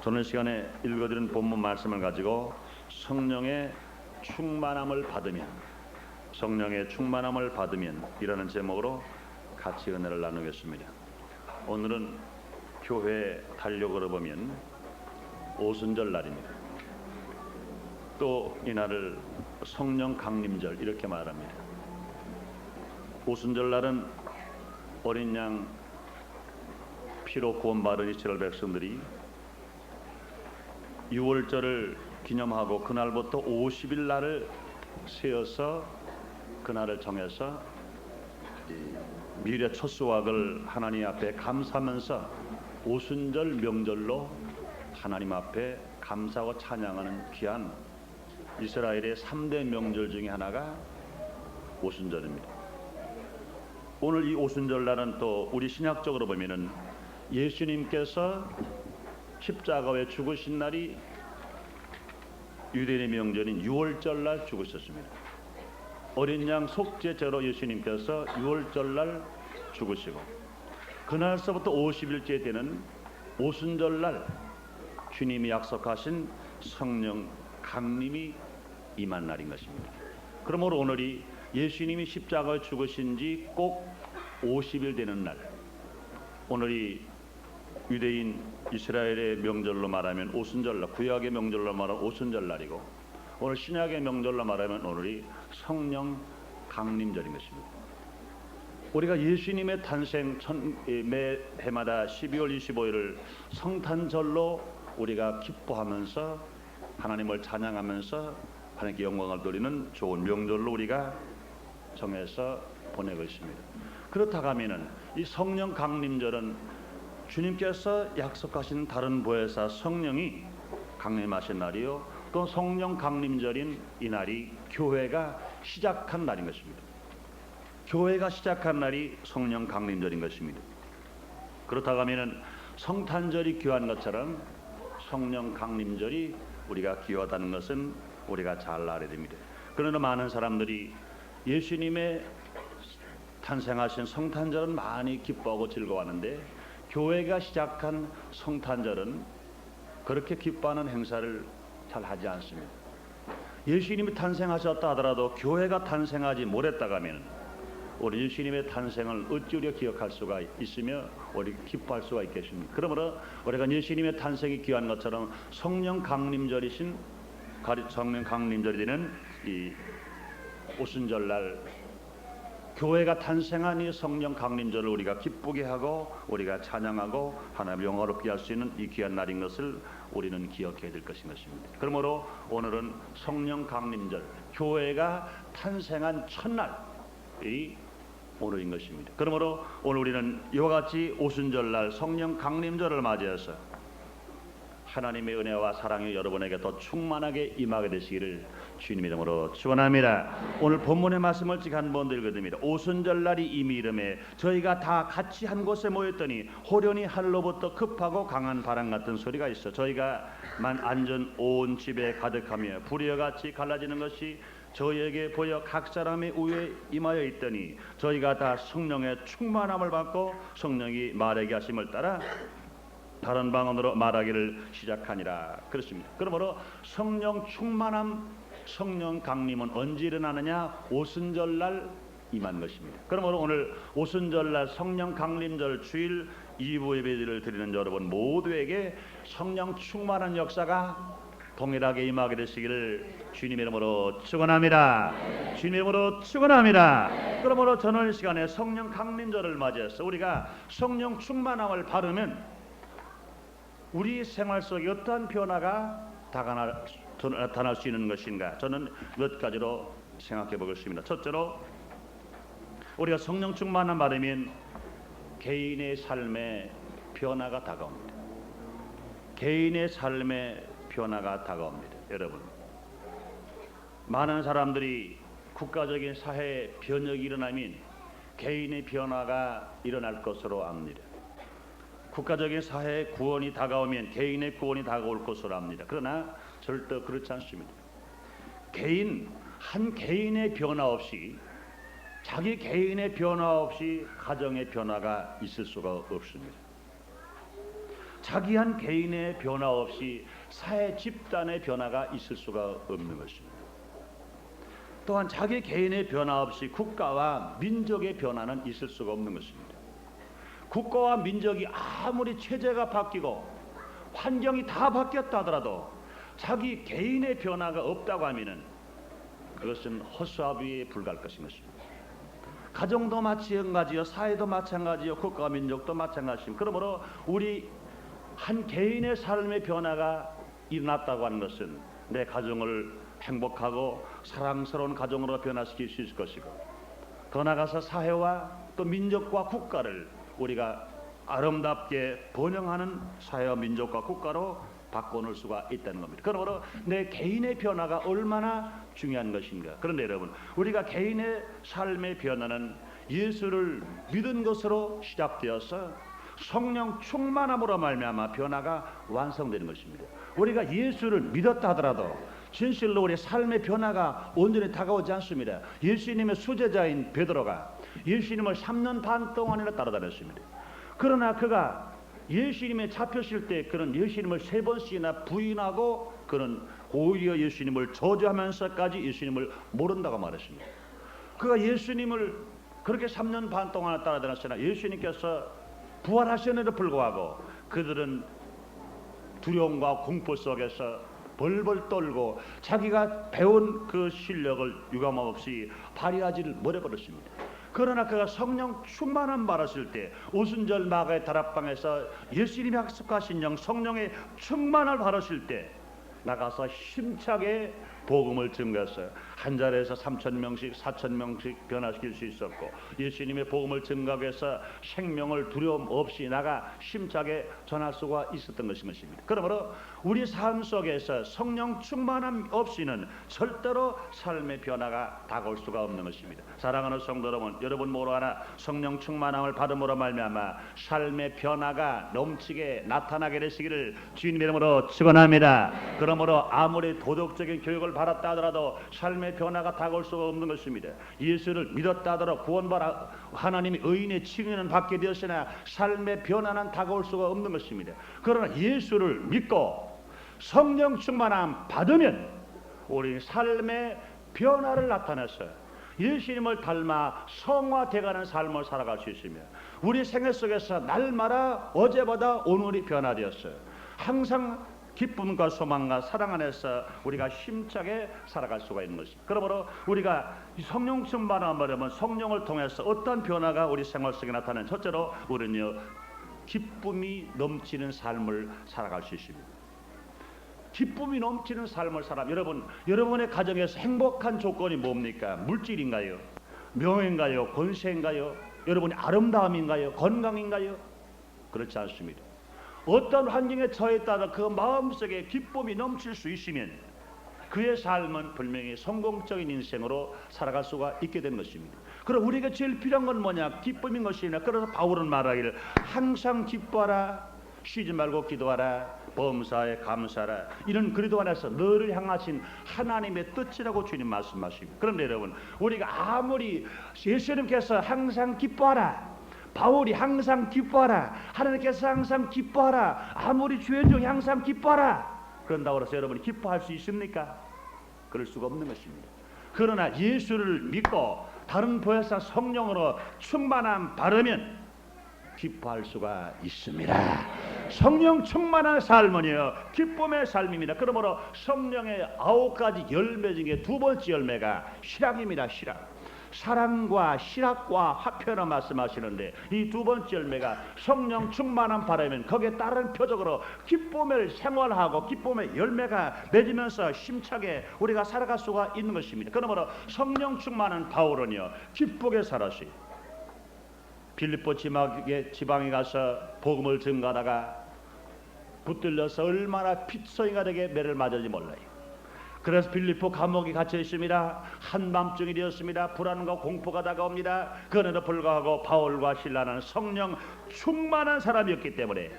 오늘 시간에 읽어드린 본문 말씀을 가지고 성령의 충만함을 받으면 이라는 제목으로 같이 은혜를 나누겠습니다. 오늘은 교회 달력으로 보면 오순절 날입니다. 또 이날을 성령 강림절 이렇게 말합니다. 오순절 날은 어린 양 피로 구원받은 이스라엘 백성들이 6월절을 기념하고 그날부터 50일 날을 세어서 그날을 정해서 미래 첫 수확을 하나님 앞에 감사하면서 오순절 명절로 하나님 앞에 감사하고 찬양하는 귀한 이스라엘의 3대 명절 중에 하나가 오순절입니다. 오늘 이 오순절 날은 또 우리 신약적으로 보면은 예수님께서 십자가에 죽으신 날이 유대인의 명절인 6월절 날 죽으셨습니다. 어린 양 속죄제로 예수님께서 6월절 날 죽으시고 그날서부터 50일째 되는 오순절 날 주님이 약속하신 성령 강림이 임한 날인 것입니다. 그러므로 오늘이 예수님이 십자가에 죽으신 지 꼭 50일 되는 날, 오늘이 유대인 이스라엘의 명절로 말하면 오순절날, 구약의 명절로 말하면 오순절날이고 오늘 신약의 명절로 말하면 오늘이 성령 강림절인 것입니다. 우리가 예수님의 탄생 매 해마다 12월 25일을 성탄절로 우리가 기뻐하면서 하나님을 찬양하면서 하나님께 영광을 돌리는 좋은 명절로 우리가 정해서 보내고 있습니다. 그렇다고 하면은 이 성령 강림절은 주님께서 약속하신 다른 보혜사 성령이 강림하신 날이요, 또 성령 강림절인 이 날이 교회가 시작한 날인 것입니다. 교회가 시작한 날이 성령 강림절인 것입니다. 그렇다고 하면은 성탄절이 귀한 것처럼 성령 강림절이 우리가 귀하다는 것은 우리가 잘 알아야 됩니다. 그러나 많은 사람들이 예수님의 탄생하신 성탄절은 많이 기뻐하고 즐거워하는데 교회가 시작한 성탄절은 그렇게 기뻐하는 행사를 잘 하지 않습니다. 예수님이 탄생하셨다 하더라도 교회가 탄생하지 못했다고 하면 우리 예수님의 탄생을 어찌 기억할 수가 있으며 우리 기뻐할 수가 있겠습니까? 그러므로 우리가 예수님의 탄생이 귀한 것처럼 성령 강림절이 되는 이 오순절 날 교회가 탄생한 이 성령 강림절을 우리가 기쁘게 하고 우리가 찬양하고 하나님을 영화롭게 할 수 있는 이 귀한 날인 것을 우리는 기억해야 될 것인 것입니다. 그러므로 오늘은 성령 강림절, 교회가 탄생한 첫날이 오늘인 것입니다. 그러므로 오늘 우리는 이와 같이 오순절 날 성령 강림절을 맞이해서 하나님의 은혜와 사랑이 여러분에게 더 충만하게 임하게 되시기를 주님의 이름으로 축원합니다. 오늘 본문의 말씀을 한 번 더 읽어드립니다. 오순절 날이 이미 이름에 저희가 다 같이 한 곳에 모였더니 호련히 하늘로부터 급하고 강한 바람 같은 소리가 있어 저희가만 앉은 온 집에 가득하며 불이어같이 갈라지는 것이 저희에게 보여 각 사람의 위에 임하여 있더니 저희가 다 성령의 충만함을 받고 성령이 말하게 하심을 따라 다른 방언으로 말하기를 시작하니라. 그렇습니다. 그러므로 성령 충만함, 성령 강림은 언제 일어나느냐? 오순절 날 임한 것입니다. 그러므로 오늘 오순절 날 성령 강림절 주일 2부 예배를 드리는 여러분 모두에게 성령 충만한 역사가 동일하게 임하게 되시기를 주님의 이름으로 축원합니다. 주님의 이름으로 축원합니다. 그러므로 저는 시간에 성령 강림절을 맞이해서 우리가 성령 충만함을 받으면 우리 생활 속에 어떠한 변화가 나타날 수 있는 것인가? 저는 몇 가지로 생각해 보겠습니다. 첫째로 우리가 성령 충만함 받으면 개인의 삶에 변화가 다가옵니다. 개인의 삶에 변화가 다가옵니다. 여러분, 많은 사람들이 국가적인 사회 변혁이 일어나면 개인의 변화가 일어날 것으로 압니다. 국가적인 사회의 구원이 다가오면 개인의 구원이 다가올 것으로 압니다. 그러나 절대 그렇지 않습니다. 한 개인의 변화 없이, 자기 개인의 변화 없이 가정의 변화가 있을 수가 없습니다. 자기 한 개인의 변화 없이 사회 집단의 변화가 있을 수가 없는 것입니다. 또한 자기 개인의 변화 없이 국가와 민족의 변화는 있을 수가 없는 것입니다. 국가와 민족이 아무리 체제가 바뀌고 환경이 다 바뀌었다 하더라도 자기 개인의 변화가 없다고 하면은 그것은 허수아비에 불과할 것인 것입니다. 가정도 마찬가지요, 사회도 마찬가지요, 국가와 민족도 마찬가지입니다. 그러므로 우리 한 개인의 삶의 변화가 일어났다고 하는 것은 내 가정을 행복하고 사랑스러운 가정으로 변화시킬 수 있을 것이고, 더 나아가서 사회와 또 민족과 국가를 우리가 아름답게 번영하는 사회와 민족과 국가로 바꿔놓을 수가 있다는 겁니다. 그러므로 내 개인의 변화가 얼마나 중요한 것인가. 그런데 여러분, 우리가 개인의 삶의 변화는 예수를 믿은 것으로 시작되어서 성령 충만함으로 말미암아 변화가 완성되는 것입니다. 우리가 예수를 믿었다 하더라도 진실로 우리 삶의 변화가 온전히 다가오지 않습니다. 예수님의 수제자인 베드로가 예수님을 3년 반 동안이나 따라다녔습니다. 그러나 그가 예수님에 잡혔을 때 그는 예수님을 3번씩이나 부인하고 그는 오히려 예수님을 저주하면서까지 예수님을 모른다고 말했습니다. 그가 예수님을 그렇게 3년 반 동안 따라다녔으나 예수님께서 부활하셨는데도 불구하고 그들은 두려움과 공포 속에서 벌벌 떨고 자기가 배운 그 실력을 유감없이 발휘하지를 못해버렸습니다. 그러나 그가 성령 충만함 받았을 때 오순절 마가의 다락방에서 예수님이 약속하신 영 성령의 충만을 받았을 때 나가서 힘차게 복음을 증거했어요. 한 자리에서 3,000명씩 4,000명씩 변화시킬 수 있었고, 예수님의 복음을 증거하기 위해서 생명을 두려움 없이 나가 힘차게 전할 수가 있었던 것입니다. 그러므로 우리 삶 속에서 성령 충만함 없이는 절대로 삶의 변화가 다가올 수가 없는 것입니다. 사랑하는 성도 여러분 모두 하나 성령 충만함을 받음으로 말미암아 삶의 변화가 넘치게 나타나게 되시기를 주님 이름으로 축원합니다. 그러므로 아무리 도덕적인 교육을 받았다 하더라도 삶의 변화가 다가올 수가 없는 것입니다. 예수를 믿었다 하더라도 구원받아 하나님의 의인의 칭의는 받게 되었으나 삶의 변화는 다가올 수가 없는 것입니다. 그러나 예수를 믿고 성령 충만함 받으면 우리 삶의 변화를 나타내서 예수님을 닮아 성화되어가는 삶을 살아갈 수 있으며 우리 생애 속에서 날마다 어제보다 오늘이 변화되었어요. 항상 기쁨과 소망과 사랑 안에서 우리가 힘차게 살아갈 수가 있는 것입니다. 그러므로 우리가 성령 충만함을 받으면 성령을 통해서 어떤 변화가 우리 생활 속에 나타나는, 첫째로 우리는요 기쁨이 넘치는 삶을 살아갈 수 있습니다. 기쁨이 넘치는 삶을 여러분의 가정에서 행복한 조건이 뭡니까? 물질인가요? 명예인가요? 권세인가요? 여러분의 아름다움인가요? 건강인가요? 그렇지 않습니다. 어떤 환경에 처해 따라 그 마음속에 기쁨이 넘칠 수 있으면 그의 삶은 분명히 성공적인 인생으로 살아갈 수가 있게 된 것입니다. 그럼 우리가 제일 필요한 건 뭐냐? 기쁨인 것이냐? 그래서 바울은 말하기를 항상 기뻐하라, 쉬지 말고 기도하라, 범사에 감사하라, 이런 그리도 안에서 너를 향하신 하나님의 뜻이라고 주님 말씀하십니다. 그런데 여러분, 우리가 아무리 예수님께서 항상 기뻐하라, 바울이 항상 기뻐하라, 하나님께서 항상 기뻐하라, 아무리 주연 중에 항상 기뻐하라 그런다고 해서 여러분이 기뻐할 수 있습니까? 그럴 수가 없는 것입니다. 그러나 예수를 믿고 다른 보혜사 성령으로 충만함 바르면 기뻐할 수가 있습니다. 성령 충만한 삶은요 기쁨의 삶입니다. 그러므로 성령의 9가지 열매 중에 2번째 열매가 실학입니다. 실학. 사랑과 실학과 화평을 말씀하시는데 이 2번째 열매가 성령 충만함 바라면 거기에 따른 표적으로 기쁨을 생활하고 기쁨의 열매가 맺으면서 힘차게 우리가 살아갈 수가 있는 것입니다. 그러므로 성령 충만한 바울은요 기쁘게 살았어요. 빌립보 지방에 가서 복음을 증거하다가 붙들려서 얼마나 핏소리가 되게 매를 맞을지 몰라요. 그래서 빌립보 감옥에 갇혀 있습니다. 한밤중이 되었습니다. 불안과 공포가 다가옵니다. 그런데도 불구하고 바울과 실라는 성령 충만한 사람이었기 때문에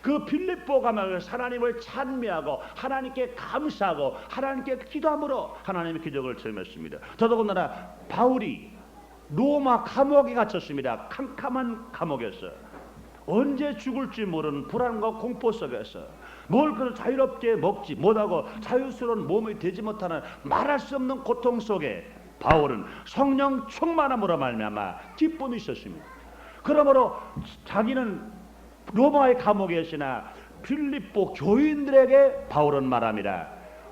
그 빌립보 감옥에서 하나님을 찬미하고 하나님께 감사하고 하나님께 기도함으로 하나님의 기적을 체험했습니다. 더더군다나 바울이 로마 감옥에 갇혔습니다. 캄캄한 감옥에서 언제 죽을지 모르는 불안과 공포 속에서 뭘 그런 자유롭게 먹지 못하고 자유스러운 몸이 되지 못하는 말할 수 없는 고통 속에 바울은 성령 충만함으로 말미암아 기쁨이 있었습니다. 그러므로 자기는 로마의 감옥에 계시나 빌립보 교인들에게 바울은 말합니다.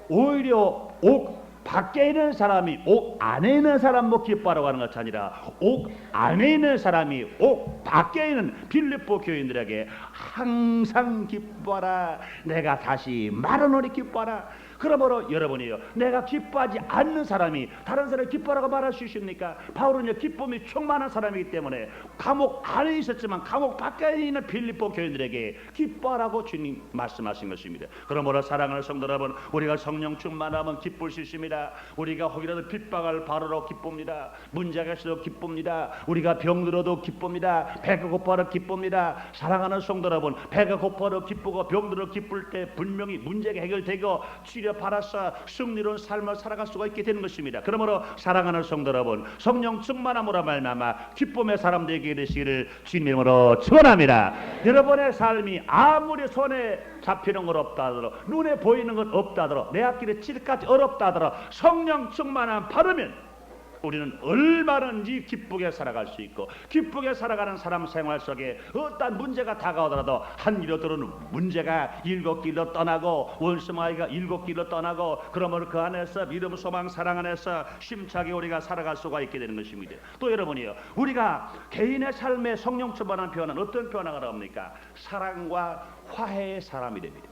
오히려 옥 밖에 있는 사람이 옥 안에 있는 사람도 기뻐하라고 하는 것이 아니라 옥 안에 있는 사람이 옥 밖에 있는 빌립보 교인들에게 항상 기뻐하라. 내가 다시 말하노니 기뻐하라. 그러므로 여러분이요, 내가 기뻐하지 않는 사람이 다른 사람을 기뻐하라고 말할 수 있습니까? 바울은요, 기쁨이 충만한 사람이기 때문에 감옥 안에 있었지만 감옥 밖에 있는 빌립보 교인들에게 기뻐하라고 주님 말씀하신 것입니다. 그러므로 사랑하는 성도 여러분, 우리가 성령 충만하면 기쁠 수 있습니다. 우리가 혹이라도 핍박을 받으러 기쁩니다. 문제가 있어도 기쁩니다. 우리가 병들어도 기쁩니다. 배가 고파도 기쁩니다. 사랑하는 성도 여러분, 배가 고파도 기쁘고 병들어 기쁠 때 분명히 문제가 해결되고 치료 받아서 승리로운 삶을 살아갈 수가 있게 되는 것입니다. 그러므로 사랑하는 성도 여러분, 성령 충만함으로 말미암아 기쁨의 사람 되게 되시기를 주님으로 축원합니다. 여러분의 삶이 아무리 손에 잡히는 것 없다 하더라도 눈에 보이는 것 없다 하더라도 내 앞길에 칠까지 어렵다 하더라도 성령 충만함 받으면 우리는 얼마든지 기쁘게 살아갈 수 있고, 기쁘게 살아가는 사람 생활 속에 어떤 문제가 다가오더라도 한 길로 들어오는 문제가 7길로 떠나고 원수마귀가 7길로 떠나고, 그러므로 그 안에서 믿음, 소망, 사랑 안에서 심차게 우리가 살아갈 수가 있게 되는 것입니다. 또 여러분이요, 우리가 개인의 삶에 성령 충만한 표현은 어떤 표현을 합니까? 사랑과 화해의 사람이 됩니다.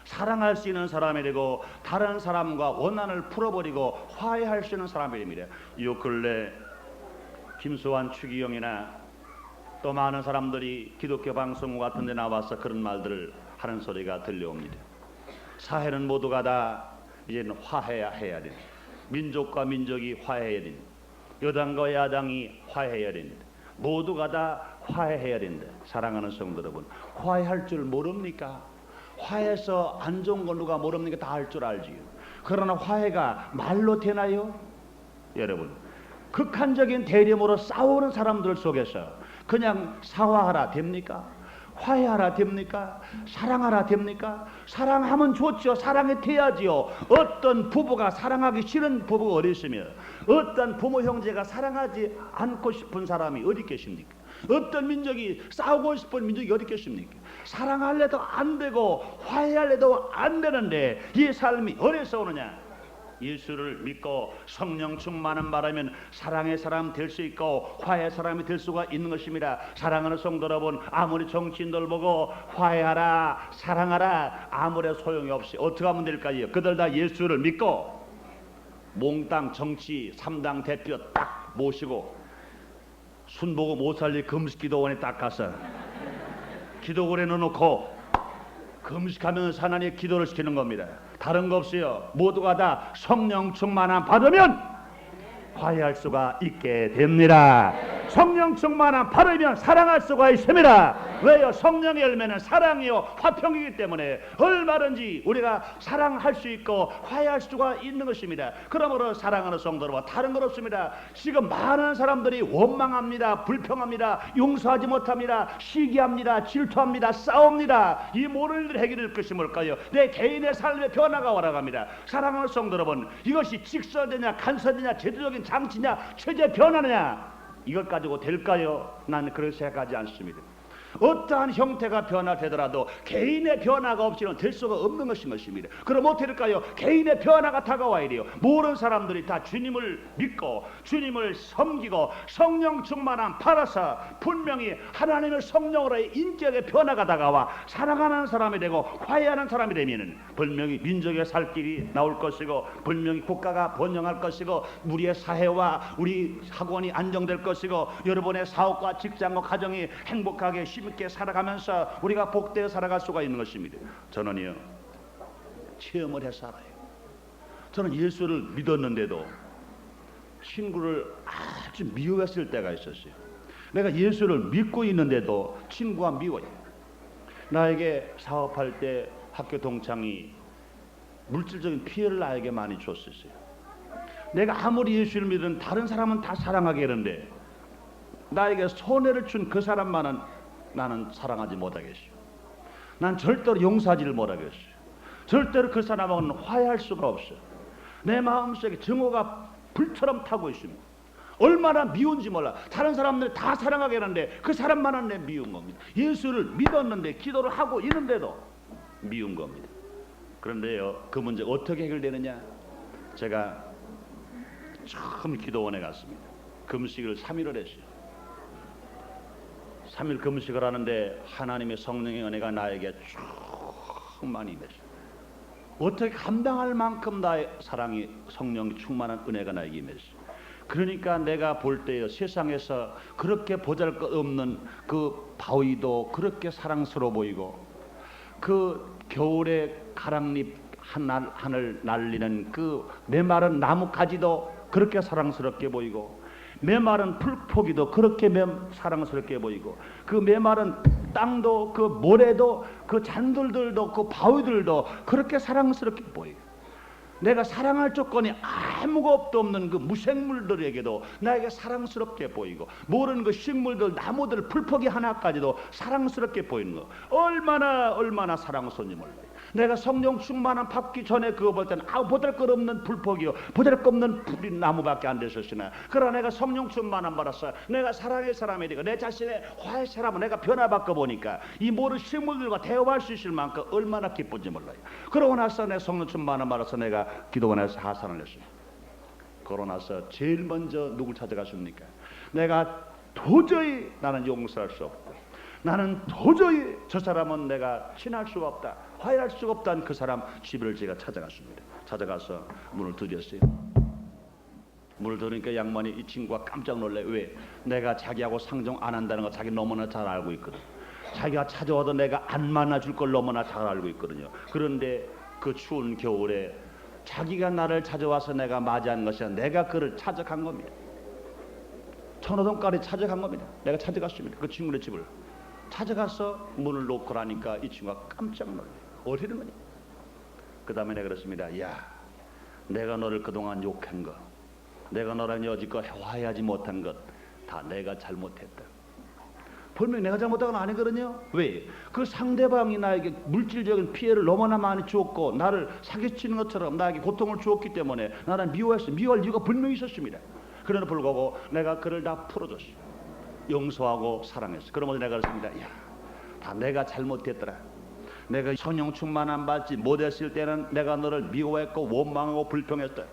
사랑할 수 있는 사람이 되고 다른 사람과 원한을 풀어버리고 화해할 수 있는 사람이 됩니다. 요 근래 김수환, 추기영이나 또 많은 사람들이 기독교 방송 같은 데 나와서 그런 말들을 하는 소리가 들려옵니다. 사회는 모두가 다 이제는 화해해야 됩니다. 민족과 민족이 화해해야 됩니다. 여당과 야당이 화해해야 됩니다. 모두가 다 화해해야 된다. 사랑하는 성도 여러분, 화해할 줄 모릅니까? 화해해서 안 좋은 거 누가 모릅니까? 다 할 줄 알지요. 그러나 화해가 말로 되나요? 여러분, 극한적인 대립으로 싸우는 사람들 속에서 그냥 사화하라 됩니까? 화해하라 됩니까? 사랑하라 됩니까? 사랑하면 좋죠. 사랑이 돼야지요. 어떤 부부가 사랑하기 싫은 부부가 어디 있으며, 어떤 부모 형제가 사랑하지 않고 싶은 사람이 어디 계십니까? 어떤 민족이 싸우고 싶은 민족이 어디 있겠습니까? 사랑할래도 안 되고 화해할래도 안 되는데 이 삶이 어디서 오느냐? 예수를 믿고 성령 충만한 바라면 사랑의 사람 될 수 있고 화해의 사람이 될 수가 있는 것입니다. 사랑하는 성도 여러분, 아무리 정치인들 보고 화해하라, 사랑하라 아무리 소용이 없이 어떻게 하면 될까요? 그들 다 예수를 믿고 몽땅 정치 3당 대표 딱 모시고 순보고 못 살릴 금식기도원에 딱 가서 기도원에 넣어놓고 금식하면서 하나님의 기도를 시키는 겁니다. 다른 거 없어요. 모두가 다 성령 충만함 받으면 화해할 수가 있게 됩니다. 성령 충만함 받으면 사랑할 수가 있습니다. 왜요? 성령의 열매는 사랑이요 화평이기 때문에 얼마든지 우리가 사랑할 수 있고 화해할 수가 있는 것입니다. 그러므로 사랑하는 성도 여러분, 다른 것 없습니다. 지금 많은 사람들이 원망합니다, 불평합니다, 용서하지 못합니다, 시기합니다, 질투합니다, 싸웁니다. 이 모든 일들이 해결될 것이 뭘까요? 내 개인의 삶의 변화가 와라갑니다. 사랑하는 성도 여러분, 이것이 직선되냐 간선되냐 제도적인 장치냐 체제 변화냐 이것 가지고 될까요? 나는 그렇게 생각하지 않습니다. 어떠한 형태가 변화되더라도 개인의 변화가 없이는 될 수가 없는 것입니다. 그럼 어떻게 될까요? 개인의 변화가 다가와야 돼요. 모든 사람들이 다 주님을 믿고 주님을 섬기고 성령 충만함 받아서 분명히 하나님의 성령으로의 인격의 변화가 다가와 사랑하는 사람이 되고 화해하는 사람이 되면 분명히 민족의 살 길이 나올 것이고 분명히 국가가 번영할 것이고 우리의 사회와 우리 학원이 안정될 것이고 여러분의 사업과 직장과 가정이 행복하게 힘있게 살아가면서 우리가 복되어 살아갈 수가 있는 것입니다. 저는요 체험을 해서 알아요. 저는 예수를 믿었는데도 친구를 아주 미워했을 때가 있었어요. 내가 예수를 믿고 있는데도 친구가 미워요. 나에게 사업할 때 학교 동창이 물질적인 피해를 나에게 많이 줬었어요. 내가 아무리 예수를 믿은 다른 사람은 다 사랑하게 하는데 나에게 손해를 준 그 사람만은 나는 사랑하지 못하겠어요. 난 절대로 용서하지를 못하겠어요. 절대로 그 사람하고는 화해할 수가 없어요. 내 마음속에 증오가 불처럼 타고 있습니다. 얼마나 미운지 몰라. 다른 사람들 다 사랑하게 하는데 그 사람만은 내 미운 겁니다. 예수를 믿었는데 기도를 하고 있는데도 미운 겁니다. 그런데요, 그 문제 어떻게 해결되느냐? 제가 처음 기도원에 갔습니다. 금식을 3일을 했어요. 3일 금식을 하는데 하나님의 성령의 은혜가 나에게 충만히 임했어요. 어떻게 감당할 만큼 나의 사랑이 성령 충만한 은혜가 나에게 임했어요. 그러니까 내가 볼 때요, 세상에서 그렇게 보잘것없는 그 바위도 그렇게 사랑스러워 보이고, 그 겨울에 가랑잎 하늘 날리는 그 메마른 나뭇가지도 그렇게 사랑스럽게 보이고, 메마른 풀포기도 그렇게 사랑스럽게 보이고, 그 메마른 땅도 그 모래도 그 잔들들도 그 바위들도 그렇게 사랑스럽게 보이고, 내가 사랑할 조건이 아무것도 없는 그 무생물들에게도 나에게 사랑스럽게 보이고, 모르는 그 식물들, 나무들, 풀포기 하나까지도 사랑스럽게 보이는 거, 얼마나 사랑스러운지 몰라요. 내가 성령 충만함 받기 전에 그거 볼 때는 보잘것없는 풀포기요, 보잘것없는 풀이 나무밖에 안 됐었으나, 그러나 내가 성령 충만함 받았어. 내가 사랑의 사람이 되고 내 자신의 화의 사람은 내가 변화바꿔 보니까 이 모든 식물들과 대화할 수 있을 만큼 얼마나 기쁜지 몰라요. 그러고 나서 내 성령 충만함 받아서 내가 기도원에서 하산을 했어요. 그러고 나서 제일 먼저 누굴 찾아갔습니까? 내가 도저히 나는 용서할 수 없다, 나는 도저히 저 사람은 내가 친할 수가 없다, 화해할 수가 없다는 그 사람 집을 제가 찾아갔습니다. 찾아가서 문을 두드렸어요. 문을 두드리니까 양반이, 이 친구가 깜짝 놀래. 왜? 내가 자기하고 상종 안 한다는 거 자기 너무나 잘 알고 있거든. 자기가 찾아와도 내가 안 만나줄 걸 너무나 잘 알고 있거든요. 그런데 그 추운 겨울에 자기가 나를 찾아와서 내가 맞이한 것이 아니라 내가 그를 찾아간 겁니다. 천호동까지 찾아간 겁니다. 내가 찾아갔습니다. 그 친구네 집을 찾아가서 문을 놓고 나니까 이 친구가 깜짝 놀래요. 어디는 거냐? 그 다음에 내가 그랬습니다. 야, 내가 너를 그동안 욕한 거, 내가 너랑 여지껏 화해하지 못한 것 다 내가 잘못했다. 분명히 내가 잘못한 건 아니거든요. 왜? 그 상대방이 나에게 물질적인 피해를 너무나 많이 주었고 나를 사기치는 것처럼 나에게 고통을 주었기 때문에 나는 미워했어. 미워할 이유가 분명히 있었습니다. 그러나 불구하고 내가 그를 다 풀어줬어요. 용서하고 사랑했어. 그러면서 내가 그랬습니다. 야, 다 내가 잘못했더라. 내가 성령 충만함 받지 못했을 때는 내가 너를 미워했고 원망하고 불평했다.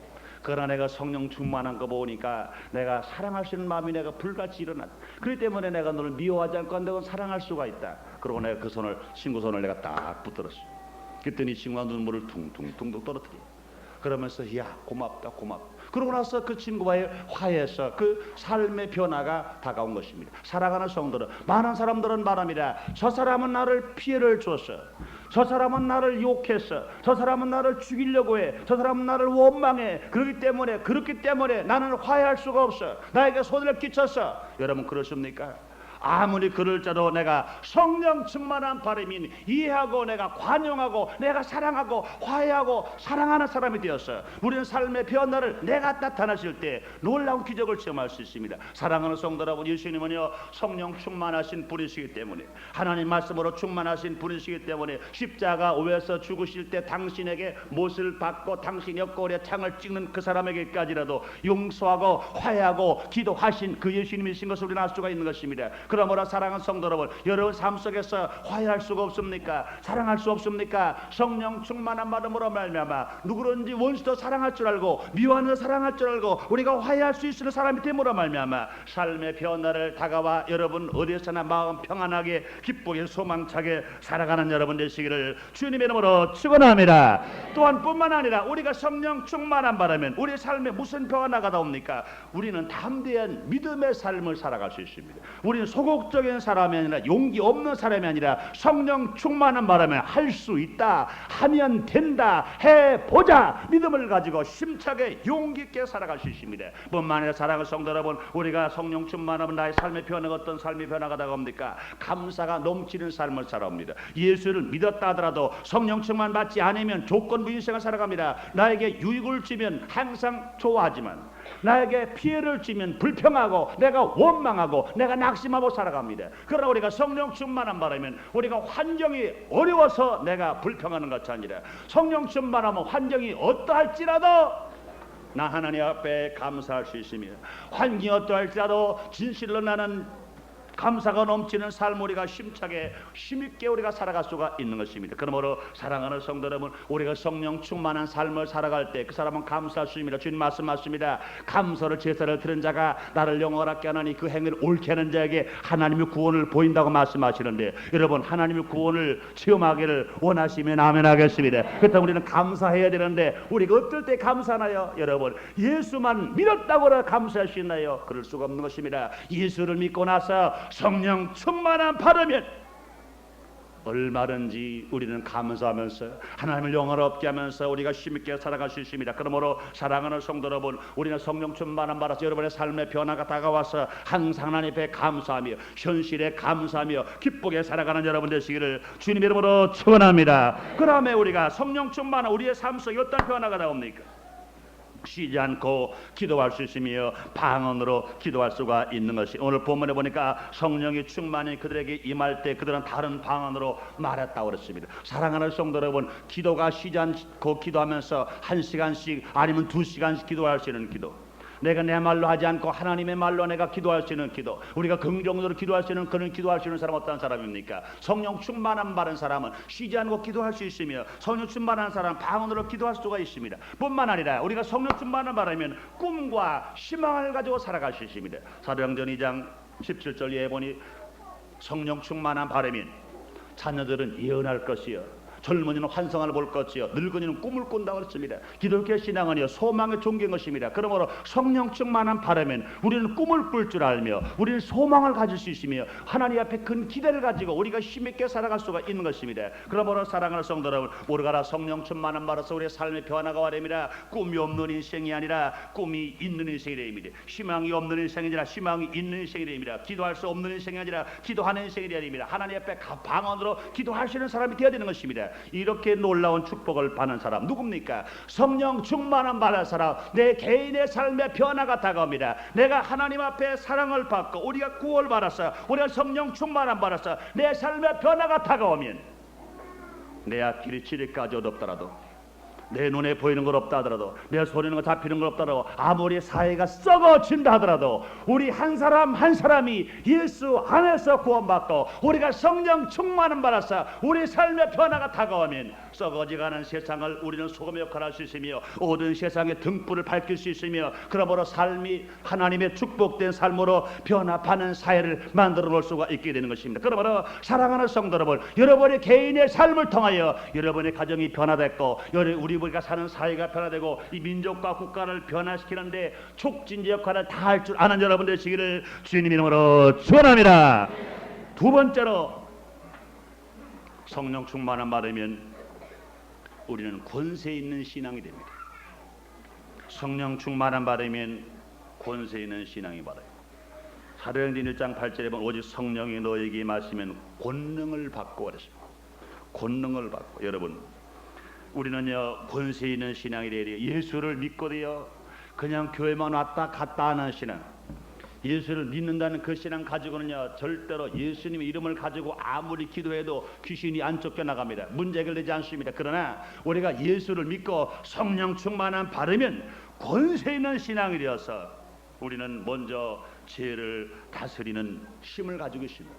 그러나 내가 성령 충만한 거 보니까 내가 사랑할 수 있는 마음이 내가 불같이 일어났다. 그렇기 때문에 내가 너를 미워하지 않고 내가 사랑할 수가 있다. 그러고 내가 그 손을, 친구 손을 내가 딱 붙들었어. 그랬더니 친구가 눈물을 퉁퉁퉁 떨어뜨려. 그러면서 야, 고맙다. 그러고 나서 그 친구와의 화해에서 그 삶의 변화가 다가온 것입니다. 살아가는 성도는, 많은 사람들은 말합니다. 저 사람은 나를 피해를 줬어. 저 사람은 나를 욕했어. 저 사람은 나를 죽이려고 해. 저 사람은 나를 원망해. 그렇기 때문에 나는 화해할 수가 없어. 나에게 손해를 끼쳤어. 여러분 그렇습니까? 아무리 그럴지라도 내가 성령 충만한 바람인 이해하고 내가 관용하고 내가 사랑하고 화해하고 사랑하는 사람이 되었어요. 우리는 삶의 변화를 내가 나타나실 때 놀라운 기적을 체험할 수 있습니다. 사랑하는 성도 여러분, 예수님은요 성령 충만하신 분이시기 때문에, 하나님 말씀으로 충만하신 분이시기 때문에 십자가 오에서 죽으실 때 당신에게 못을 받고 당신 옆구리에 창을 찍는 그 사람에게까지라도 용서하고 화해하고 기도하신 그 예수님이신 것을 우리는 알 수가 있는 것입니다. 그러므로 사랑하는 성도 여러분, 여러분 삶 속에서 화해할 수가 없습니까? 사랑할 수 없습니까? 성령 충만한 마음으로 말미암아 누구든지 원수도 사랑할 줄 알고 미워하는 사랑할 줄 알고 우리가 화해할 수 있는 사람이 됨으로 말미암아 삶의 변화를 다가와 여러분 어디서나 마음 평안하게 기쁘게 소망차게 살아가는 여러분 되시기를 주님의 이름으로 축원합니다. 또한 뿐만 아니라 우리가 성령 충만한 바라면 우리 삶에 무슨 변화가 나옵니까? 우리는 담대한 믿음의 삶을 살아갈 수 있습니다. 우리는 소극적인 사람이 아니라 용기 없는 사람이 아니라 성령 충만한 바람에 할 수 있다, 하면 된다, 해보자 믿음을 가지고 심차게 용기 있게 살아갈 수 있습니다. 뿐만 아니라 사랑하는 성도 여러분, 우리가 성령 충만하면 나의 삶의 변화가 어떤 삶의 변화가 다가옵니까? 감사가 넘치는 삶을 살아옵니다. 예수를 믿었다 하더라도 성령 충만 받지 않으면 조건부 인생을 살아갑니다. 나에게 유익을 주면 항상 좋아하지만 나에게 피해를 주면 불평하고 내가 원망하고 내가 낙심하고 소망하고 살아갑니다. 그러나 우리가 성령 충만한 바라면 우리가 환경이 어려워서 내가 불평하는 것이 아니라 성령 충만하면 환경이 어떠할지라도 나 하나님 앞에 감사할 수 있으며 환경이 어떠할지라도 진실로 나는 감사가 넘치는 삶 우리가 힘차게 힘있게 우리가 살아갈 수가 있는 것입니다. 그러므로 사랑하는 성도 여러분, 우리가 성령 충만한 삶을 살아갈 때 그 사람은 감사할 수 있습니다. 주님 말씀하십니다. 감사를 제사를 드린 자가 나를 영원하게 하나니 그 행위를 옳게 하는 자에게 하나님의 구원을 보인다고 말씀하시는데, 여러분 하나님의 구원을 체험하기를 원하시면 아멘 하겠습니다. 그렇다면 우리는 감사해야 되는데 우리가 어떨 때 감사하나요? 여러분 예수만 믿었다고 감사할 수 있나요? 그럴 수가 없는 것입니다. 예수를 믿고 나서 성령 충만한 바르면 얼마든지 우리는 감사하면서 하나님을 영화롭게 하면서 우리가 힘있게 살아갈 수 있습니다. 그러므로 사랑하는 성도 여러분, 우리는 성령 충만한 바라서 여러분의 삶의 변화가 다가와서 항상 하나님 앞에 감사하며 현실에 감사하며 기쁘게 살아가는 여러분 되시기를 주님 이름으로 축원합니다. 그 다음에 우리가 성령 충만한 우리의 삶 속에 어떤 변화가 나옵니까? 쉬지 않고 기도할 수 있으며 방언으로 기도할 수가 있는 것이, 오늘 본문에 보니까 성령이 충만히 그들에게 임할 때 그들은 다른 방언으로 말했다고 그랬습니다. 사랑하는 성도 여러분, 기도가 쉬지 않고 기도하면서 1시간씩 아니면 2시간씩 기도할 수 있는 기도, 내가 내 말로 하지 않고 하나님의 말로 내가 기도할 수 있는 기도, 우리가 긍정적으로 기도할 수 있는 그런 기도할 수 있는 사람은 어떤 사람입니까? 성령 충만한 바른 사람은 쉬지 않고 기도할 수 있으며 성령 충만한 사람은 방언으로 기도할 수가 있습니다. 뿐만 아니라 우리가 성령 충만한 바라면 꿈과 희망을 가지고 살아갈 수 있습니다. 사도행전 2장 17절에 보니 성령 충만한 바라면 자녀들은 예언할 것이요 젊은이는 환상을 볼 것이요 늙은이는 꿈을 꾼다고 했습니다. 기독교 신앙은요 소망의 종교인 것입니다. 그러므로 성령 충만한 바라면 우리는 꿈을 꿀 줄 알며 우리는 소망을 가질 수 있으며 하나님 앞에 큰 기대를 가지고 우리가 힘있게 살아갈 수가 있는 것입니다. 그러므로 사랑하는 성도 여러분, 우리가 성령 충만한 바라서 우리의 삶의 변화가 와됩니다. 꿈이 없는 인생이 아니라 꿈이 있는 인생이 됩니다. 희망이 없는 인생이 아니라 희망이 있는 인생이 됩니다. 기도할 수 없는 인생이 아니라 기도하는 인생이 되어야 됩니다. 하나님 앞에 방언으로 기도하시는 사람이 되어야 되는 것입니다. 이렇게 놀라운 축복을 받는 사람 누굽니까? 성령 충만한 받은 사람. 내 개인의 삶의 변화가 다가옵니다. 내가 하나님 앞에 사랑을 받고 우리가 구원을 받았어, 우리가 성령 충만한 받았어, 내 삶의 변화가 다가오면 내 앞길이 지리까지 어둡더라도, 내 눈에 보이는 것 없다 하더라도, 내 소리는 거 잡히는 것 없다 하더라도, 아무리 사회가 썩어진다 하더라도 우리 한 사람 한 사람이 예수 안에서 구원받고 우리가 성령 충만한 받아서 우리 삶의 변화가 다가오면 썩어지가는 세상을 우리는 소금의 역할을 할 수 있으며 모든 세상의 등불을 밝힐 수 있으며, 그러므로 삶이 하나님의 축복된 삶으로 변화하는 사회를 만들어 놓을 수가 있게 되는 것입니다. 그러므로 사랑하는 성도 여러분, 여러분의 개인의 삶을 통하여 여러분의 가정이 변화됐고 우리가 사는 사회가 변화되고 이 민족과 국가를 변화시키는데 촉진제 역할을 다 할 줄 아는 여러분 되시기를 주님 이름으로 축원합니다. 두 번째로 성령 충만한 받으면 우리는 권세 있는 신앙이 됩니다. 성령 충만한 받으면 권세 있는 신앙이 받아요. 사도행전 1장 8절에 보면 오직 성령이 너에게 임하시면 권능을 받고 그랬습니다. 권능을 받고. 여러분 우리는요 권세 있는 신앙이 되어야 돼요. 예수를 믿고도요 그냥 교회만 왔다 갔다 하는 신앙, 예수를 믿는다는 그 신앙 가지고는요 절대로 예수님의 이름을 가지고 아무리 기도해도 귀신이 안 쫓겨나갑니다. 문제 해결되지 않습니다. 그러나 우리가 예수를 믿고 성령 충만한 바르면 권세 있는 신앙이 되어서 우리는 먼저 죄를 다스리는 힘을 가지고 있습니다.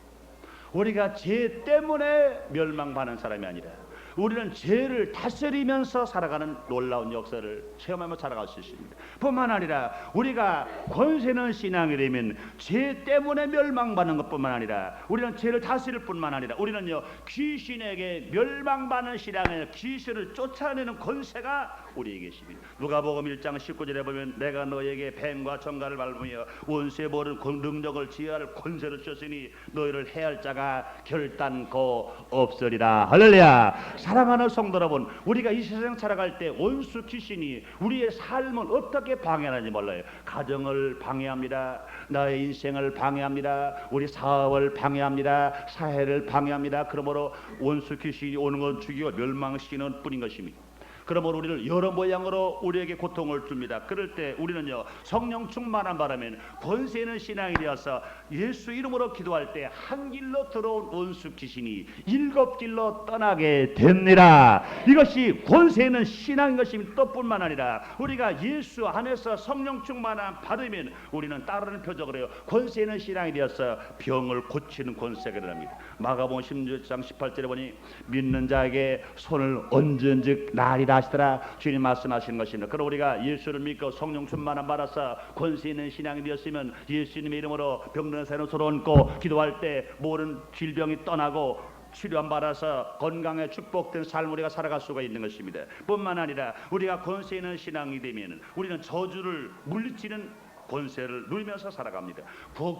우리가 죄 때문에 멸망받는 사람이 아니라 우리는 죄를 다스리면서 살아가는 놀라운 역사를 체험하며 살아갈 수 있습니다. 뿐만 아니라 우리가 권세는 신앙이 되면 죄 때문에 멸망받는 것뿐만 아니라 우리는 죄를 다스릴 뿐만 아니라 우리는요 귀신에게 멸망받는 신앙에 귀신을 쫓아내는 권세가 우리에게 있습니다. 누가복음 1장 19절에 보면 내가 너에게 뱀과 정갈을 밟으며 원수의 모든 능력을 지혜할 권세를 주셨으니 너희를 해할 자가 결단코 없으리라. 할렐루야. 사랑하는 성도 여러분, 우리가 이 세상 살아갈 때 원수 귀신이 우리의 삶을 어떻게 방해하는지 몰라요. 가정을 방해합니다. 나의 인생을 방해합니다. 우리 사업을 방해합니다. 사회를 방해합니다. 그러므로 원수 귀신이 오는 건 죽이고 멸망시키는 뿐인 것입니다. 그러므로 우리를 여러 모양으로 우리에게 고통을 줍니다. 그럴 때 우리는요 성령 충만한 바람에 권세 있는 신앙이 되어서 예수 이름으로 기도할 때 한 길로 들어온 원수 귀신이 7길로 떠나게 됩니다. 이것이 권세 있는 신앙인 것입니다. 또뿐만 아니라 우리가 예수 안에서 성령 충만한 받으면 우리는 따르는 표적을 해요. 권세 있는 신앙이 되어서 병을 고치는 권세가 일어납니다. 마가복음 16장 18절에 보니 믿는 자에게 손을 얹은즉 나리라 하시더라. 주님 말씀하시는 것입니다. 그럼 우리가 예수를 믿고 성령 충만함 받아서 권세 있는 신앙이 되었으면 예수님의 이름으로 병든 사람을 서로 얹고 기도할 때 모든 질병이 떠나고 치료함 받아서 건강에 축복된 삶을 우리가 살아갈 수가 있는 것입니다. 뿐만 아니라 우리가 권세 있는 신앙이 되면 우리는 저주를 물리치는 권세를 누리면서 살아갑니다.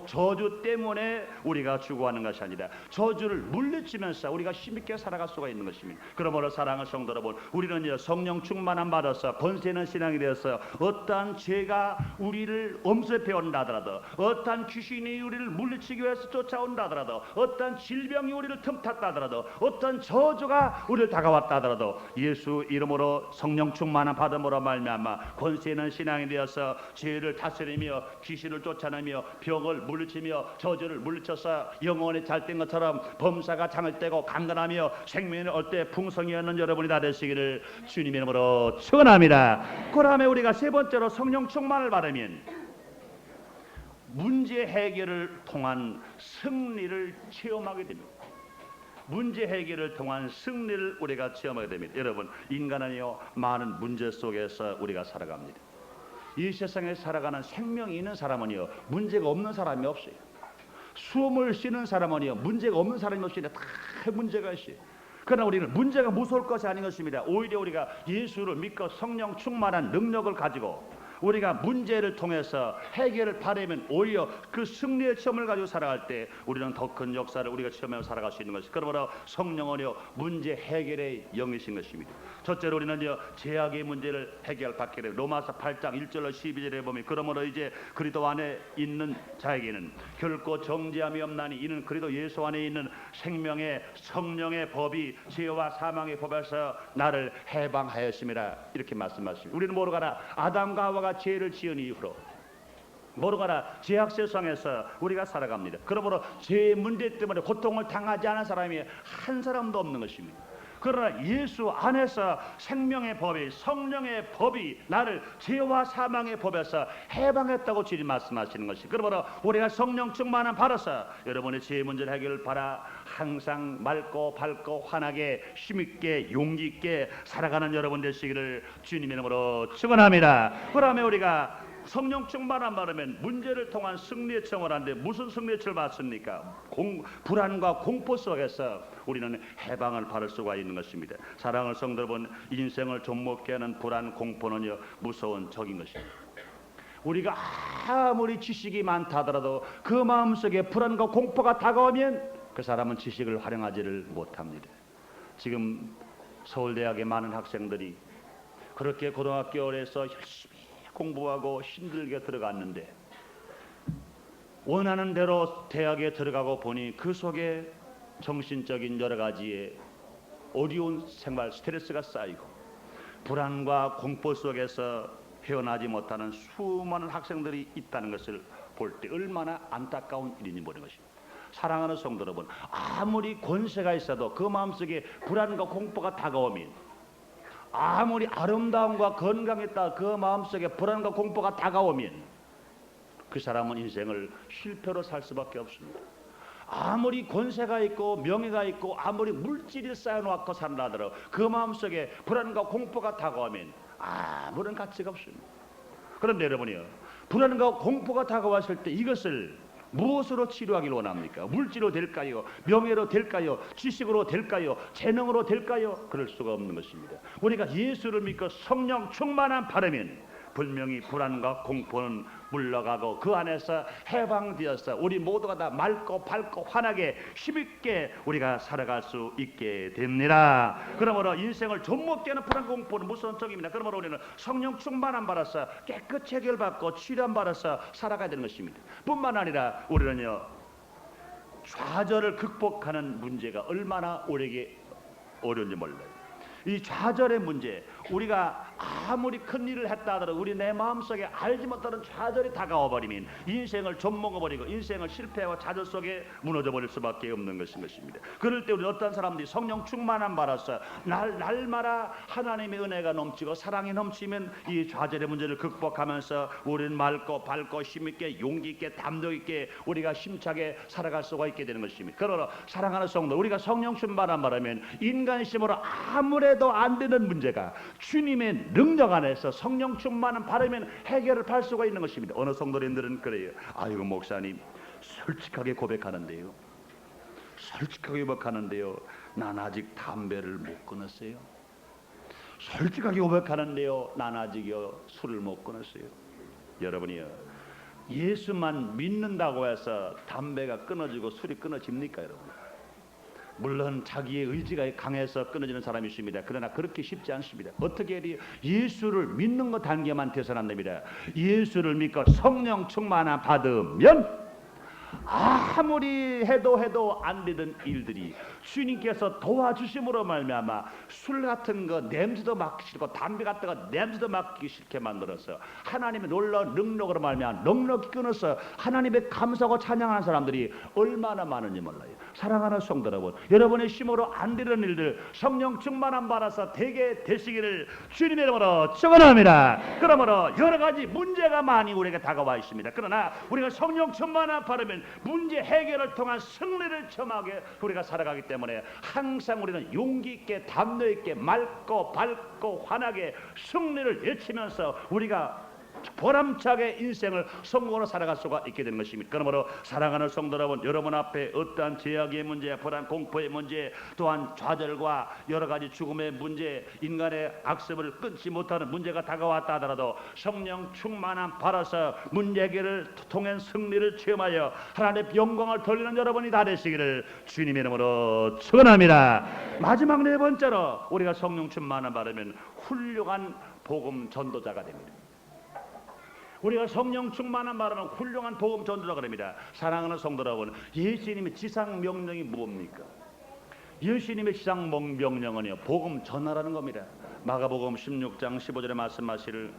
저주 때문에 우리가 죽어가는 것이 아니라 저주를 물리치면서 우리가 힘있게 살아갈 수가 있는 것입니다. 그러므로 사랑하는 성도 여러분, 우리는 성령 충만함 받아서 권세 있는 신앙이 되어서 어떠한 죄가 우리를 엄습해온다 하더라도, 어떠한 귀신이 우리를 물리치기 위해서 쫓아온다 하더라도, 어떠한 질병이 우리를 틈탔다 하더라도, 어떠한 저주가 우리를 다가왔다 하더라도 예수 이름으로 성령 충만함 받음으로 말미암아 권세 있는 신앙이 되어서 죄를 다스리며 귀신을 쫓아내며 병을 물리치며 저주를 물리쳐서 영혼이 잘된 것처럼 범사가 장을 떼고 강건하며 생명을 얻을 때 풍성이었는 여러분이 다 되시기를 주님의 이름으로 축원합니다. 그 다음에 우리가 세 번째로 성령 충만을 받으면 문제 해결을 통한 승리를 체험하게 됩니다. 문제 해결을 통한 승리를 우리가 체험하게 됩니다. 여러분, 인간은요 많은 문제 속에서 우리가 살아갑니다. 이 세상에 살아가는 생명이 있는 사람은요 문제가 없는 사람이 없어요. 숨을 쉬는 사람은요 문제가 없는 사람이 없으니까 다 문제가 있어요. 그러나 우리는 문제가 무서울 것이 아닌 것입니다. 오히려 우리가 예수를 믿고 성령 충만한 능력을 가지고 우리가 문제를 통해서 해결을 바라면 오히려 그 승리의 체험을 가지고 살아갈 때 우리는 더 큰 역사를 우리가 체험하며 살아갈 수 있는 것이, 그러므로 성령은요 문제 해결의 영이신 것입니다. 첫째로 우리는요 죄악의 문제를 해결받게 됩니다. 로마서 8장 1절로 12절에 보면 그러므로 이제 그리스도 안에 있는 자에게는 결코 정죄함이 없나니 이는 그리스도 예수 안에 있는 생명의 성령의 법이 죄와 사망의 법에서 나를 해방하였습니다. 이렇게 말씀하십니다. 우리는 모르가나 아담과 하와가 죄를 지은 이후로 모르가나 죄악 세상에서 우리가 살아갑니다. 그러므로 죄의 문제 때문에 고통을 당하지 않은 사람이 한 사람도 없는 것입니다. 그러나 예수 안에서 생명의 법이, 성령의 법이 나를 죄와 사망의 법에서 해방했다고 주님 말씀하시는 것이, 그러므로 우리가 성령 충만함 받아서 여러분의 죄의 문제를 해결을 바라 항상 맑고 밝고 환하게 힘있게 용기 있게 살아가는 여러분 되시기를 주님의 이름으로 축원합니다. 그러면 우리가 성령 충만함 받으면 문제를 통한 승리의 체험을 하는데 무슨 승리의 체험을 받습니까? 불안과 공포 속에서 우리는 해방을 받을 수가 있는 것입니다. 사랑하는 성도 여러분, 인생을 좀먹게 하는 불안, 공포는요 무서운 적인 것입니다. 우리가 아무리 지식이 많다 하더라도 그 마음속에 불안과 공포가 다가오면 그 사람은 지식을 활용하지를 못합니다. 지금 서울대학의 많은 학생들이 그렇게 고등학교에서 열심히 공부하고 힘들게 들어갔는데 원하는 대로 대학에 들어가고 보니 그 속에 정신적인 여러 가지의 어려운 생활 스트레스가 쌓이고 불안과 공포 속에서 헤어나지 못하는 수많은 학생들이 있다는 것을 볼 때 얼마나 안타까운 일인지 모르는 것입니다. 사랑하는 성도 여러분, 아무리 권세가 있어도 그 마음속에 불안과 공포가 다가오면, 아무리 아름다움과 건강했다 그 마음속에 불안과 공포가 다가오면 그 사람은 인생을 실패로 살 수밖에 없습니다. 아무리 권세가 있고 명예가 있고 아무리 물질이 쌓여놓고 산다 하더라도 그 마음속에 불안과 공포가 다가오면 아무런 가치가 없습니다. 그런데 여러분이요, 불안과 공포가 다가왔을 때 이것을 무엇으로 치료하기를 원합니까? 물질로 될까요? 명예로 될까요? 지식으로 될까요? 재능으로 될까요? 그럴 수가 없는 것입니다. 우리가 예수를 믿고 성령 충만한 바라면 분명히 불안과 공포는 물러가고 그 안에서 해방되어서 우리 모두가 다 맑고 밝고 환하게 힘있게 우리가 살아갈 수 있게 됩니다. 그러므로 인생을 좀먹게 하는 불안과 공포는 무서운 적입니다. 그러므로 우리는 성령 충만함 받아서 깨끗이 해결받고 치료함 받아서 살아가야 되는 것입니다. 뿐만 아니라 우리는요 좌절을 극복하는 문제가 얼마나 우리에게 어려운지 몰라요. 이 좌절의 문제, 우리가 아무리 큰 일을 했다 하더라도 우리 내 마음속에 알지 못하는 좌절이 다가와 버리면 인생을 좀먹어버리고 인생을 실패와 좌절 속에 무너져 버릴 수밖에 없는 것입니다. 그럴 때 우리 어떤 사람들이 성령 충만함 받아서 날마다 하나님의 은혜가 넘치고 사랑이 넘치면 이 좌절의 문제를 극복하면서 우리는 맑고 밝고 힘있게 용기있게 담력있게 우리가 힘차게 살아갈 수가 있게 되는 것입니다. 그러나 사랑하는 성도, 우리가 성령 충만함 받으면 인간의 힘으로 아무래도 안 되는 문제가 주님의 능력 안에서 성령 충만함 받으면 해결을 할 수가 있는 것입니다. 어느 성도님들은 그래요. 아이고 목사님, 솔직하게 고백하는데요, 난 아직 담배를 못 끊었어요. 솔직하게 고백하는데요, 난 아직요 술을 못 끊었어요. 여러분이요, 예수만 믿는다고 해서 담배가 끊어지고 술이 끊어집니까 여러분? 물론 자기의 의지가 강해서 끊어지는 사람이 있습니다. 그러나 그렇게 쉽지 않습니다. 어떻게 해야 예수를 믿는 것 단계만 돼서는 안 됩니다. 예수를 믿고 성령 충만함 받으면 아무리 해도 안 되던 일들이 주님께서 도와주심으로 말미암아 술 같은 거 냄새도 맡기 싫고 담배 같은 거 냄새도 맡기 싫게 만들어서 하나님의 놀라운 능력으로 말미암아 넉넉히 끊어서 하나님의 감사하고 찬양하는 사람들이 얼마나 많은지 몰라요. 사랑하는 성도 여러분, 여러분의 힘으로 안 되는 일들 성령 충만함 받아서 되게 되시기를 주님의 이름으로 축원합니다. 그러므로 여러 가지 문제가 많이 우리에게 다가와 있습니다. 그러나 우리가 성령 충만함 받으면 문제 해결을 통한 승리를 점하게 우리가 살아가기 때문에 항상 우리는 용기 있게 담력 있게 맑고 밝고 환하게 승리를 외치면서 우리가 보람차게 인생을 성공으로 살아갈 수가 있게 되는 것입니다. 그러므로 사랑하는 성도 여러분, 여러분 앞에 어떠한 제약의 문제, 불안, 공포의 문제, 또한 좌절과 여러 가지 죽음의 문제, 인간의 악습을 끊지 못하는 문제가 다가왔다 하더라도 성령 충만함 받아서 문제 해결을 통한 승리를 체험하여 하나님의 영광을 돌리는 여러분이 다 되시기를 주님의 이름으로 축원합니다. 마지막 네 번째로 우리가 성령 충만함 받으면 훌륭한 복음 전도자가 됩니다. 우리가 성령 충만한 말하면 훌륭한 복음 전도자가 됩니다. 사랑하는 성도 여러분, 예수님의 지상 명령이 뭡니까? 예수님의 지상 명령은요, 복음 전하라는 겁니다. 마가복음 16장 15절에 말씀하시를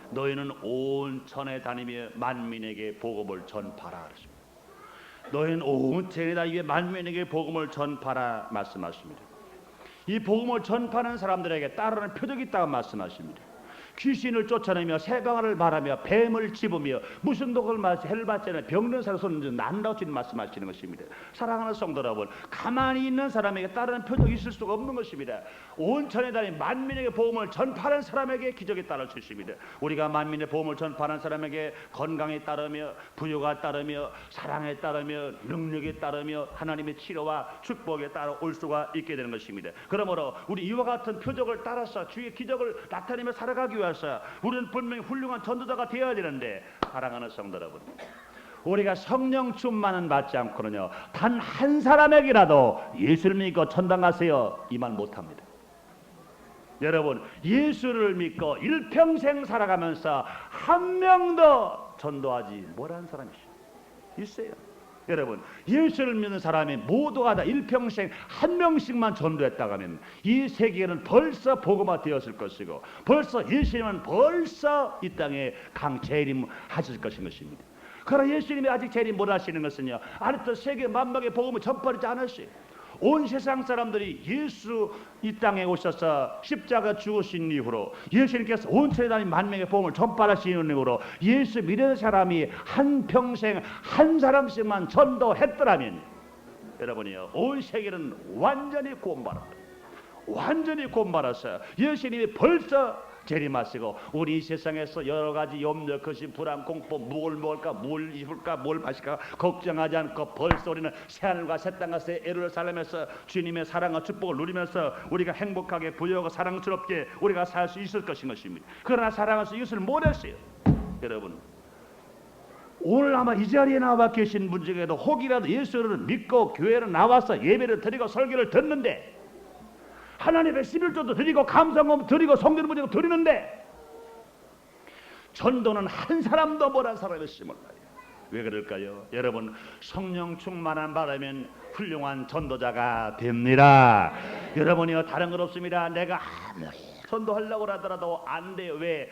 너희는 온 천에 다니며 만민에게 복음을 전파라 그랬습니다. 너희는 온 천에 다니며 만민에게 복음을 전파라 말씀하십니다. 이 복음을 전파하는 사람들에게 따르는 표적이 있다고 말씀하십니다. 귀신을 쫓아내며 새강을 말하며 뱀을 집으며 무슨 독을 마시 해를 받지 않아 병든 사람 손을 난다고 주님 말씀하시는 것입니다. 사랑하는 성도 여러분, 가만히 있는 사람에게 따르는 표적이 있을 수가 없는 것입니다. 온 천에 다니 만민에게 복음을 전파하는 사람에게 기적이 따를 수 있습니다. 우리가 만민의 복음을 전파하는 사람에게 건강에 따르며 부유가 따르며 사랑에 따르며 능력에 따르며 하나님의 치료와 축복에 따라 올 수가 있게 되는 것입니다. 그러므로 우리 이와 같은 표적을 따라서 주의 기적을 나타내며 살아가기 위해서 우리는 분명히 훌륭한 전도자가 되어야 되는데, 사랑하는 성도 여러분, 우리가 성령 충만은 받지 않고는요 단 한 사람에게라도 예수를 믿고 천당 가세요 이 말 못합니다. 여러분, 예수를 믿고 일평생 살아가면서 한 명도 전도하지 못한 사람이 있어요. 여러분, 예수를 믿는 사람이 모두가 다 일평생 한 명씩만 전도했다고 하면 이 세계는 벌써 복음화 되었을 것이고 벌써 예수님은 벌써 이 땅에 재림하실 것입니다. 그러나 예수님이 아직 재림 못하시는 것은요, 아직도 세계 만방의 복음을 전파하지 않았어요. 온 세상 사람들이 예수 이 땅에 오셔서 십자가 죽으신 이후로 예수님께서 온 천에 다니는 만명의 복음을 전파하시는 이후로 예수 믿는 사람이 한평생 한 사람씩만 전도했더라면 여러분이요, 온 세계는 완전히 구원받았다. 완전히 구원받았어요. 예수님이 벌써 재림하시고 우리 이 세상에서 여러 가지 염려, 거심, 불안, 공포, 뭘 먹을까, 뭘 입을까, 뭘 마실까 걱정하지 않고 벌써 우리는 새하늘과 새 땅에서 애를 살면서 주님의 사랑과 축복을 누리면서 우리가 행복하게 부유하고 사랑스럽게 우리가 살 수 있을 것입니다. 그러나 사랑해서 이것을 못했어요. 여러분, 오늘 아마 이 자리에 나와 계신 분 중에도 혹이라도 예수를 믿고 교회로 나와서 예배를 드리고 설교를 듣는데 하나님의 11조도 드리고 감사금 드리고 성전 문제도 드리는데 전도는 한 사람도 못한 사람이 있지 몰라요. 왜 그럴까요? 여러분, 성령 충만한 바라면 훌륭한 전도자가 됩니다. 여러분이요, 다른 건 없습니다. 내가 아무리 전도하려고 하더라도 안 돼요. 왜?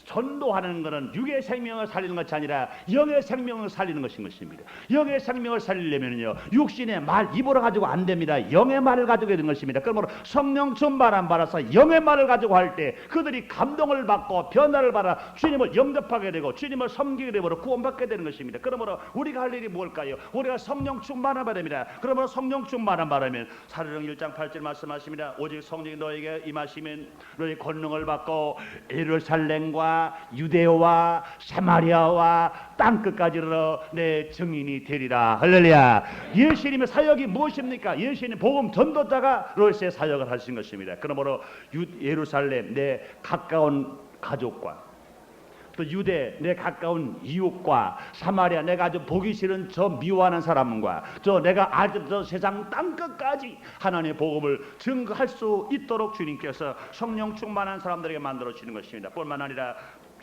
전도하는 것은 육의 생명을 살리는 것이 아니라 영의 생명을 살리는 것입니다. 영의 생명을 살리려면요, 육신의 말, 입으로 가지고 안 됩니다. 영의 말을 가지고 있는 것입니다. 그러므로 성령 충만함 받아서 영의 말을 가지고 할 때 그들이 감동을 받고 변화를 받아 주님을 영접하게 되고 주님을 섬기게 되므로 구원받게 되는 것입니다. 그러므로 우리가 할 일이 뭘까요? 우리가 성령 충만함 받습니다. 그러므로 성령 충만함 받으면 사도행 1장 8절 말씀하십니다. 오직 성령이 너에게 임하시면 너희 권능을 받고 예루살렘과 유대와 사마리아와 땅끝까지 이르러 내 증인이 되리라. 할렐루야. 예수님의 사역이 무엇입니까? 예수님 복음 전도자가 로스의 사역을 하신 것입니다. 그러므로 예루살렘 내 가까운 가족과 또 유대 내 가까운 이웃과 사마리아 내가 아주 보기 싫은 저 미워하는 사람과 저 내가 아주 저 세상 땅끝까지 하나님의 복음을 증거할 수 있도록 주님께서 성령 충만한 사람들에게 만들어 주시는 것입니다. 뿐만 아니라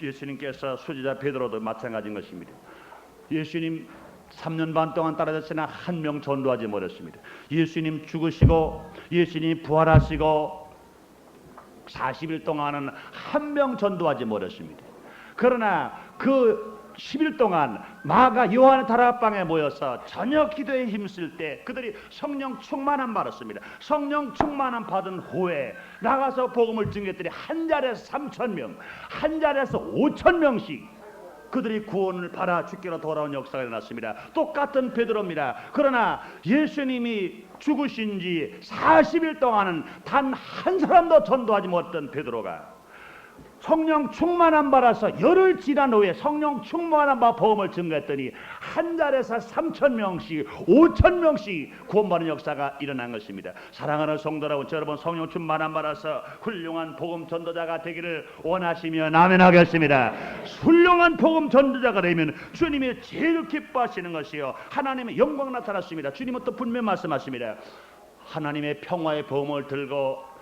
예수님께서 수지자 베드로도 마찬가지인 것입니다. 예수님 3년 반 동안 따라다녔으나 한 명 전도하지 못했습니다. 예수님 죽으시고 예수님 부활하시고 40일 동안은 한 명 전도하지 못했습니다. 그러나 그 10일 동안 마가 요한의 다락방에 모여서 저녁 기도에 힘쓸 때 그들이 성령 충만함 받았습니다. 성령 충만함 받은 후에 나가서 복음을 증거했더니 한 자리에서 3,000명, 한 자리에서 5,000명씩 그들이 구원을 받아 주께로 돌아온 역사가 일어났습니다. 똑같은 베드로입니다. 그러나 예수님이 죽으신 지 40일 동안은 단 한 사람도 전도하지 못했던 베드로가 성령 충만함 받아서 열흘 지난 후에 성령 충만함 받아 복음을 증거했더니 한 자리에서 3,000명씩 5,000명씩 구원받는 역사가 일어난 것입니다. 사랑하는 성도 여러분, 성령 충만함 받아서 훌륭한 복음 전도자가 되기를 원하시면 아멘 하겠습니다. 훌륭한 복음 전도자가 되면 주님이 제일 기뻐하시는 것이요 하나님의 영광 나타났습니다. 주님은 또 분명히 말씀하십니다. 하나님의 평화의 복음을 들고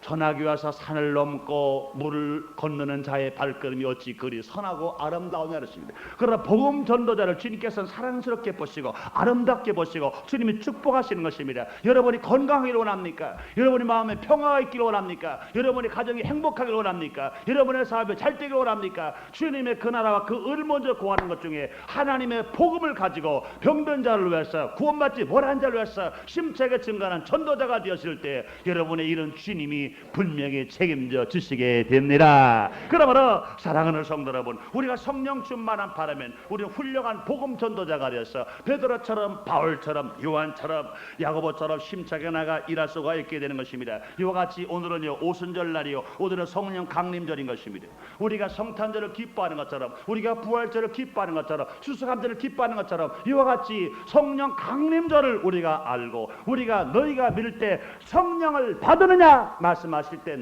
전하기 와서 산을 넘고 물을 건너는 자의 발걸음이 어찌 그리 선하고 아름다우냐 그랬습니다. 그러나 복음 전도자를 주님께서는 사랑스럽게 보시고 아름답게 보시고 주님이 축복하시는 것입니다. 여러분이 건강하기를 원합니까? 여러분이 마음에 평화가 있기를 원합니까? 여러분이 가정이 행복하기를 원합니까? 여러분의 사업이 잘 되기를 원합니까? 주님의 그 나라와 그 의를 먼저 구하는 것 중에 하나님의 복음을 가지고 병든 자를 위해서 구원받지 못한 자를 위해서 심차게 증가하는 전도자가 되었을 때 여러분의 일은 주님이 분명히 책임져 주시게 됩니다. 그러므로 사랑하는 성도 여러분, 우리가 성령 충만함 바라면 우리는 훌륭한 복음 전도자가 되어서 베드로처럼 바울처럼 요한처럼 야고보처럼 심차게 나가 일할 수가 있게 되는 것입니다. 이와 같이 오늘은요 오순절 날이요 오늘은 성령 강림절인 것입니다. 우리가 성탄절을 기뻐하는 것처럼 우리가 부활절을 기뻐하는 것처럼 추수감절을 기뻐하는 것처럼 이와 같이 성령 강림절을 우리가 알고 우리가 너희가 믿을 때 성령을 받으느냐 말씀하실 때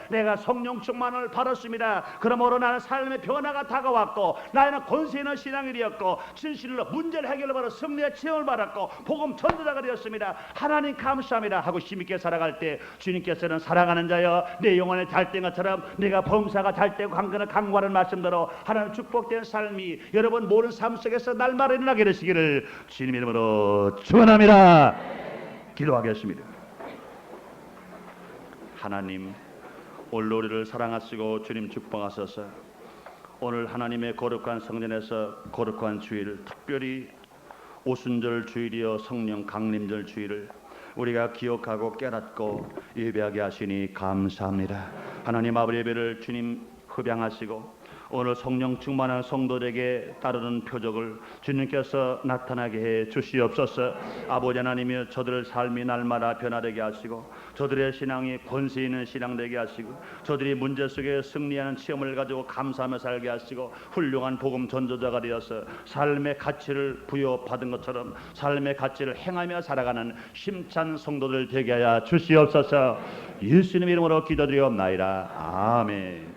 내가 성령 충만을 받았습니다. 그러므로 나는 삶의 변화가 다가왔고 나는 권세 있는 신앙이 되었고 진실로 문제를 해결받아 승리의 체험을 받았고 복음 전도자가 되었습니다. 하나님 감사합니다 하고 힘있게 살아갈 때 주님께서는 사랑하는 자여 내 영혼에 잘된 것처럼 내가 범사가 잘되고 강구하는 말씀대로 하나님 축복된 삶이 여러분 모든 삶 속에서 날마다 일어나게 되시기를 주님 이름으로 축원합니다. 기도하겠습니다. 하나님, 오늘 우리를 사랑하시고 주님 축복하소서. 오늘 하나님의 거룩한 성전에서 거룩한 주일, 특별히 오순절 주일이여 성령 강림절 주일을 우리가 기억하고 깨닫고 예배하게 하시니 감사합니다. 하나님 아버지, 예배를 주님 흡양하시고 오늘 성령 충만한 성도들에게 따르는 표적을 주님께서 나타나게 해 주시옵소서. 아버지 하나님이여 저들의 삶이 날마다 변화되게 하시고 저들의 신앙이 권세 있는 신앙 되게 하시고 저들이 문제 속에 승리하는 체험을 가지고 감사하며 살게 하시고 훌륭한 복음 전도자가 되어서 삶의 가치를 부여받은 것처럼 삶의 가치를 행하며 살아가는 힘찬 성도들 되게 하여 주시옵소서. 예수님 이름으로 기도드리옵나이다. 아멘.